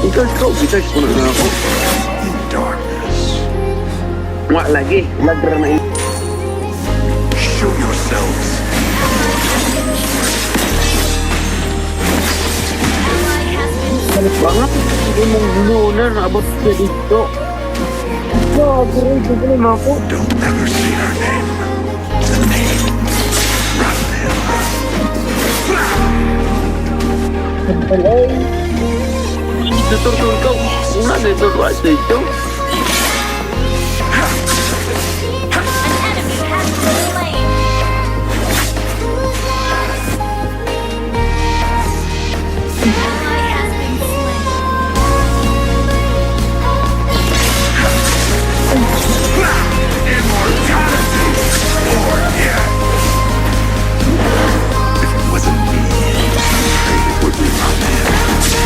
I-charge ko na ako. Nga lagi, ladra na ito. Show yourselves. Balik banget, hindi mong guna na abot ka dito. Ito ako. Don't ever say her name. The name. Balay. Tutur ka. Una na ito ito.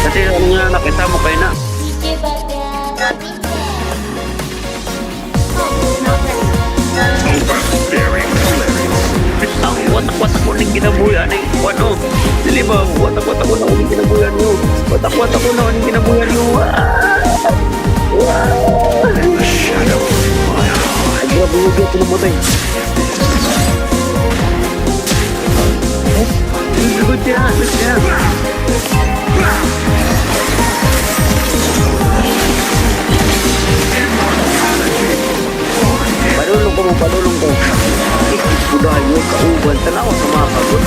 Kasi ano nga nakita mo kayo na. Ang watak-watak ko ng kinabuyan eh. Ano? Dili ba? Watak-watak ko na uling kinabuyan nyo. Watak-watak ko na uling kinabuyan nyo. The shadow in my heart. Ay, grabe yung gaya pinamutay. Good job, good job. Padulong ko. Ikikudahan mo kauban. Tanawa sa mga kagod.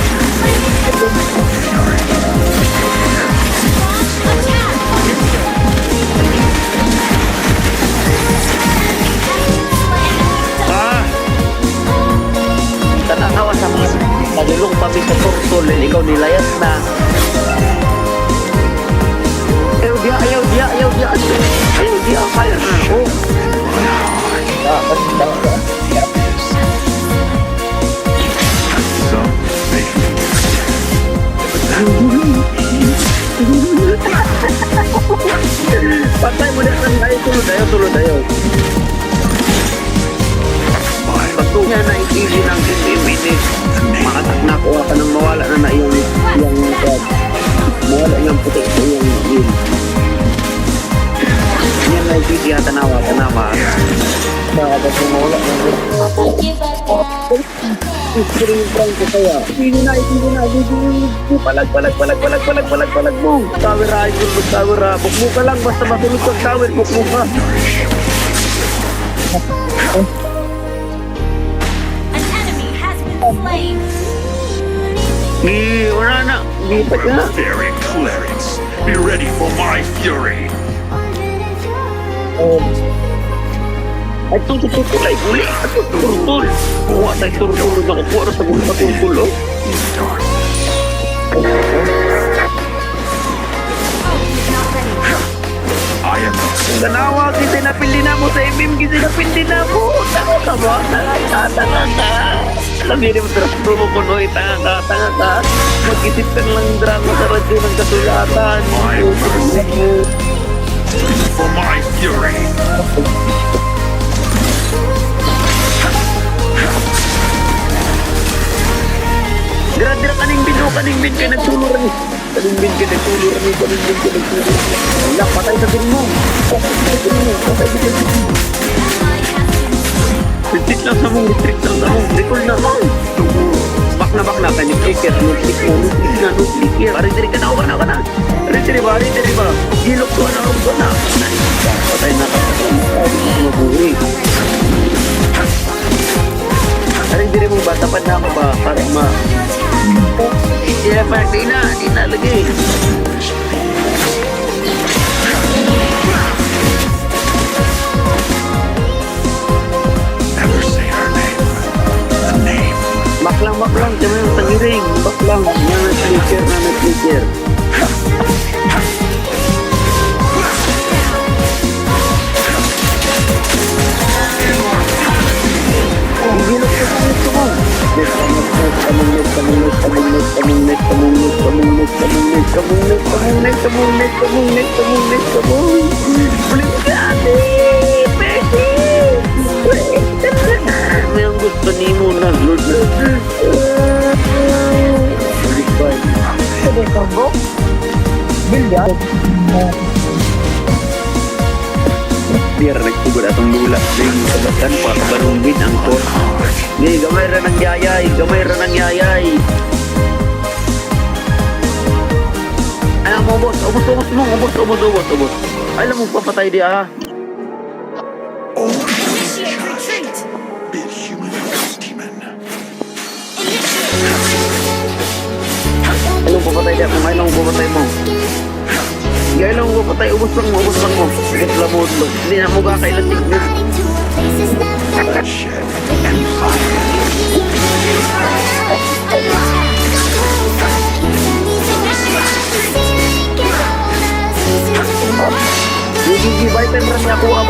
Tanawa sa mga padulong pati sa turtol. Ikaw nilayas na. Ayaw dia. Ayaw dia. Kaya na ako. Patay mo na tayo, tulod tayo. Pagtunga na ikili ng 15 minutes, makatak na kuha ka nang mawala na yung mawala yung putik sa yung yun. Yan na ikili tanawa. Bakit mo mawala na yun? Screen prank ko kaya. Hindi na. Palag mo. Tower rifle mo, tower ha. Bukmo ka lang, basta matulog kang tower, bukmo ka. An enemy has been slain. Wala na. Hindi pa siya. Barbaric clerics, be ready for my fury. Ay, tututol ay uli. Tututol. Kuha tayo tututol na kuha sa gulo na tututol. I am the Ganawa, kasi napili na mo sa MM, kasi napili na mo. Tanga ka ba? Tanga ka. Lamiri mo drama promo ko, no? Tanga ka. Mag-isip ka lang drama sa radyo ng kasulatan. for my fury. Dira-dira kaning bin ka nagtuluran. Kaning bin ka nagtuluran. Wala, patay sa bin mo. Retreat lang sa mong, recall na lang. Back na, kaning clicker, no-click here. Ari-diri ka na. Ari-diri ba? Gilok ko na. Patay na ka. Mabuhi. Ari-diri mo ba? Tapad na ako ba? Para yeah, parang di na lagi. Never say her name. The name. Baklang. Kami yung tangiring. Baklang. Yan na clicker. Gilok ko. May ang gusto ni mo na Lord na. Sabi ka mo? Bilya? Biar nagsugod atong lula. Ngayon, sabatan pa, balungin ang ko. Ngayon, gamay ra ng yayay, gamay ra ng yayay. Ay, mo, ubos mo, ubos. Ay, lang mo, papatay di ah. Initiate retreat. Bit human ghost demon. Ay, lang papatay di ako, ay lang papatay mo. Ay, lang papatay, ubos lang mo. Sige, sila mo, hindi na mo kakailan tignan. Bloodshed and fire. Gigi, baitan rin niya kuha.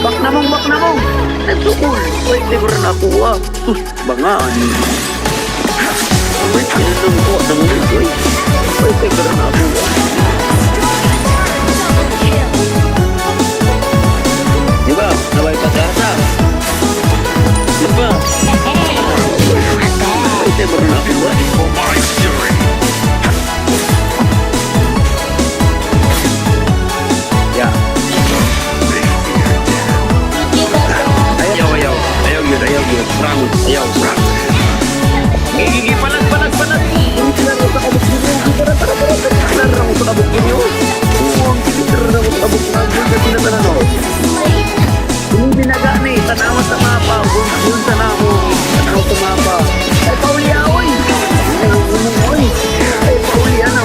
Bak na mong. Nagsukul, baitan rin ako ah. Sus, bangaan. Baitan rin ko, nangunin ko eh. Baitan rin ako ah. Diba? Nabay pag-asa. Diba? Baitan rin ako ah. For my fury. Yeah. Ayaw yun. Promise. Ayaw. Gigi, palag. Hindi sila mo sa kabuk ninyo. Tara. Tara mo sa kabuk ninyo. Oo, sige, tara mo sa kabuk ninyo. Kasi na no. Yung binaga ni, tanawa sa mapa. Yung tanawa sa mapa. Ay, Pauli, oy. Ay, Pauli, ano.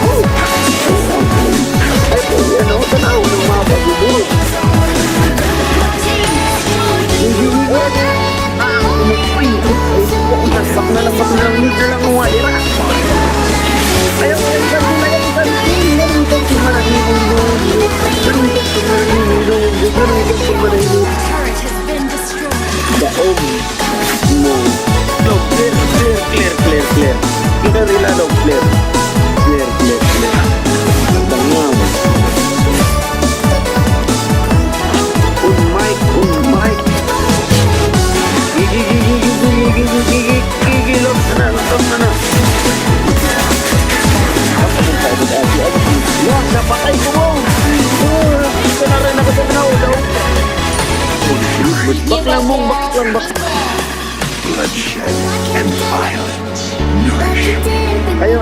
Ay, Pauli, ano. Tanawa ng mapa. Bubulog. Bak na lang, need na lang uwa, di ba? Ayaw, Turret has been destroyed. daog mo. No, clear. Kita rila, no, clear. Bangam. Mic. Gigi, log na. Wag, napatay ko mo. Ito na rin ako sa daw. Baklang mong. Bloodshed and violence. Nourish. Ayaw.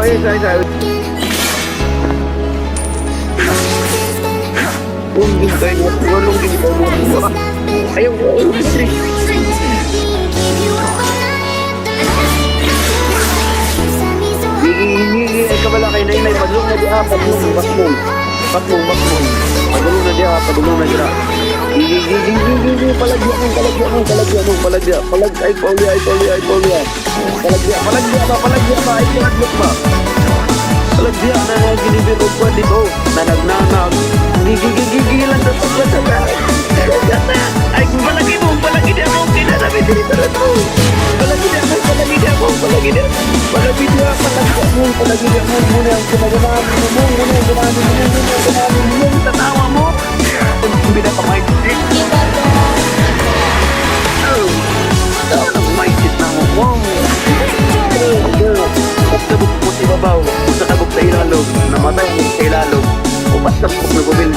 Ungging kayo mo. Walong din ko mo. Ayaw. Gigi, ay kabala kay Nainay. Padulong na diha. Bakmong. Padulong na diha. Gigi. Palagya mo. Ay, Pauli. Palagya ba? Ay, palagya ba? Palagya na ginibin o pa dito. Nanag. Gigi lang sa pagkata. Ay, palagi di ako. Kinasabi dito rin mo. Palagi di ako. Muna ang kinagamaan mo. Tatawa mo. Hindi na kamay. Oh, ano mindset na mo? Wow. Pagkabuk mo si Babaw, sa kabuk sa ilalog, namatay mo sa ilalog, o basta mo na bubil